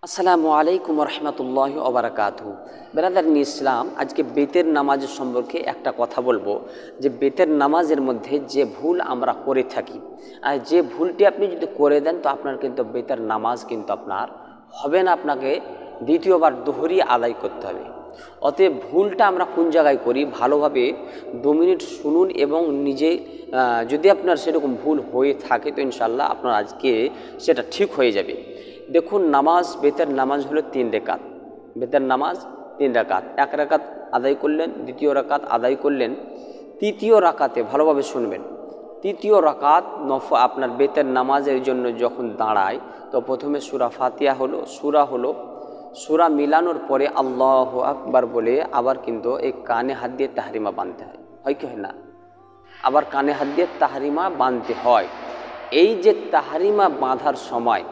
আসসালামু আলাইকুম রহমতুল্লাহি ওয়া বারাকাতুহু। বেরাদারিন ইসলাম, আজকে বেতের নামাজের সম্পর্কে একটা কথা বলবো যে বেতের নামাজের মধ্যে যে ভুল আমরা করে থাকি, আর যে ভুলটি আপনি যদি করে দেন তো আপনার কিন্তু বেতের নামাজ কিন্তু আপনার হবে না, আপনাকে দ্বিতীয়বার দোহরিয়ে আদায় করতে হবে। অতএব ভুলটা আমরা কোন জায়গায় করি, ভালোভাবে 2 মিনিট শুনুন এবং নিজে যদি আপনার সেরকম ভুল হয়ে থাকে তো ইনশাআল্লাহ আপনার আজকে সেটা ঠিক হয়ে যাবে। দেখুন, নামাজ, বেতের নামাজ হলো 3 রাকাত। বেতের নামাজ 3 রাকাত। 1 রাকাত আদায় করলেন, দ্বিতীয় রাকাত আদায় করলেন, তৃতীয় রাকাতে ভালোভাবে শুনবেন, তৃতীয় রাকাত আপনার বেতের নামাজের জন্য যখন দাঁড়ায় তো প্রথমে সূরা ফাতিহা হলো, সূরা মিলানোর পরে আল্লাহু আকবার বলে আবার কিন্তু এই কানে হাত দিয়ে তাহরিমা বাঁধতে হয় কি হয় না? আবার কানে হাত দিয়ে তাহরিমা বাঁধতে হয়। এই যে তাহরিমা বাঁধার সময়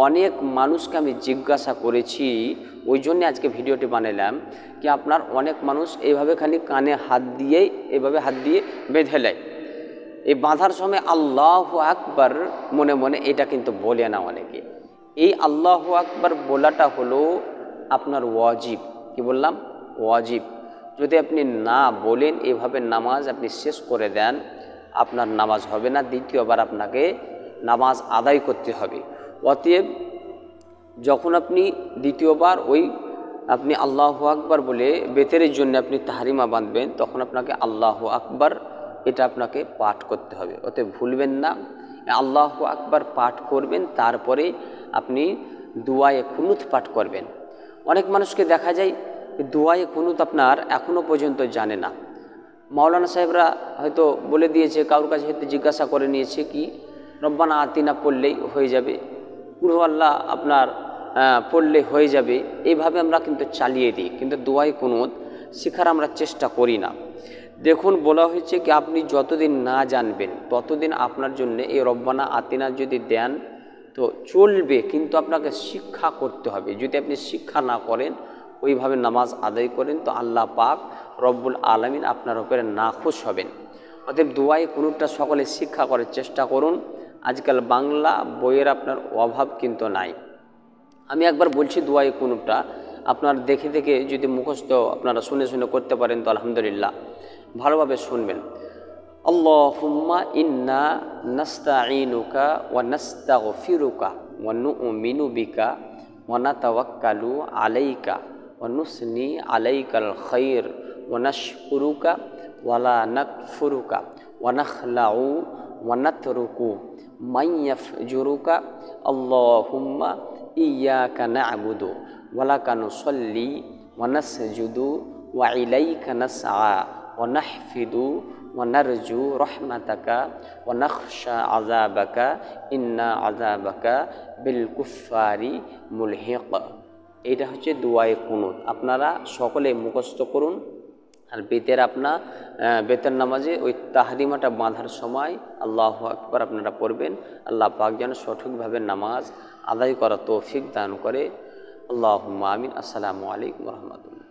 অনেক মানুষকে আমি জিজ্ঞাসা করেছি, ওই জন্যে আজকে ভিডিওটি বানালাম কি আপনার অনেক মানুষ এইভাবে খালি কানে হাত দিয়েই এইভাবে হাত দিয়ে বেঁধে নেয়। এই বাঁধার সময় আল্লাহু আকবার মনে মনে এটা কিন্তু বলে না অনেকে। এই আল্লাহু আকবার বলাটা হলো আপনার ওয়াজিব। কি বললাম? ওয়াজিব। যদি আপনি না বলেন এভাবে নামাজ আপনি শেষ করে দেন, আপনার নামাজ হবে না, দ্বিতীয়বার আপনাকে নামাজ আদায় করতে হবে। অতএব যখন আপনি দ্বিতীয়বার আপনি আল্লাহু আকবার বলে বেতের জন্য আপনি তাহরিমা বাঁধবেন, তখন আপনাকে আল্লাহু আকবার এটা আপনাকে পাঠ করতে হবে। অতএব ভুলবেন না, আল্লাহু আকবার পাঠ করবেন, তারপরে আপনি দুআয়ে কুনুত পাঠ করবেন। অনেক মানুষকে দেখা যায় দুআয়ে কুনুত আপনার এখনও পর্যন্ত জানে না। মাওলানা সাহেবরা হয়তো বলে দিয়েছে, কারোর কাছে হয়তো জিজ্ঞাসা করে নিয়েছে কি রব্বানা আতিনা পড়লেই হয়ে যাবে, কুল আল্লাহ আপনার পড়লে হয়ে যাবে, এইভাবে আমরা কিন্তু চালিয়ে দিই, কিন্তু দুআয়ে কুনুত শেখার আমরা চেষ্টা করি না। দেখুন, বলা হয়েছে কি আপনি যতদিন না জানবেন ততদিন আপনার জন্য এই রব্বানা আতিনা যদি দেন তো চলবে, কিন্তু আপনাকে শিক্ষা করতে হবে। যদি আপনি শিক্ষা না করেন, ওইভাবে নামাজ আদায় করেন, তো আল্লাহ পাক রব্বুল আলামিন আপনার উপরে নাখুশ হবেন। অতএব দুআয়ে কুনুতটা সকলে শিক্ষা করার চেষ্টা করুন। আজকাল বাংলা বইয়ের আপনার অভাব কিন্তু নাই। আমি একবার বলছি দুআয়ে কুনুতটা আপনার দেখে দেখে যদি মুখস্থ আপনারা শুনে শুনে করতে পারেন তো আলহামদুলিল্লাহ। ভালোভাবে শুনবেন। আল্লাহুম্মা ইন্না নাস্তাঈনুকা ওয়া নাস্তাগফিরুকা ওয়া নু'মিনু বিকা ওয়া নাতাওয়াক্কালু আলাইকা ওয়া নুসনি আলাইকাল খায়র ওয়া নাশকুরুকা ওয়া লা নাকফুরুকা ওয়া নাখলাউ ওয়া নাতরুকু মান ইয়াফজুরুকা আল্লাহুম্মা ইয়্যাকা না'বুদু ওয়া লাকা নুসাল্লি ওয়া নাসজুদু ওয়া ইলাইকা নাসআ ওয়া নাহফিদু ওয়া নারজু রাহমাতাকা ওয়া নাখশা আযাবাকা ইন্না আযাবাকা বিল কুফফারি মুলহিক। এটা হচ্ছে দুআয়ে কুনুত। আপনারা সকলে মুখস্থ করুন। আর বেতের নামাজে ওই তাহরিমাটা বাঁধার সময় আল্লাহু আকবার আপনারা পড়বেন। আল্লাহ পাক যেন সঠিকভাবে নামাজ আদায় করা তৌফিক দান করে। আল্লাহুম্মা আমিন। আসসালামু আলাইকুম ওয়া রাহমাতুল্লাহ।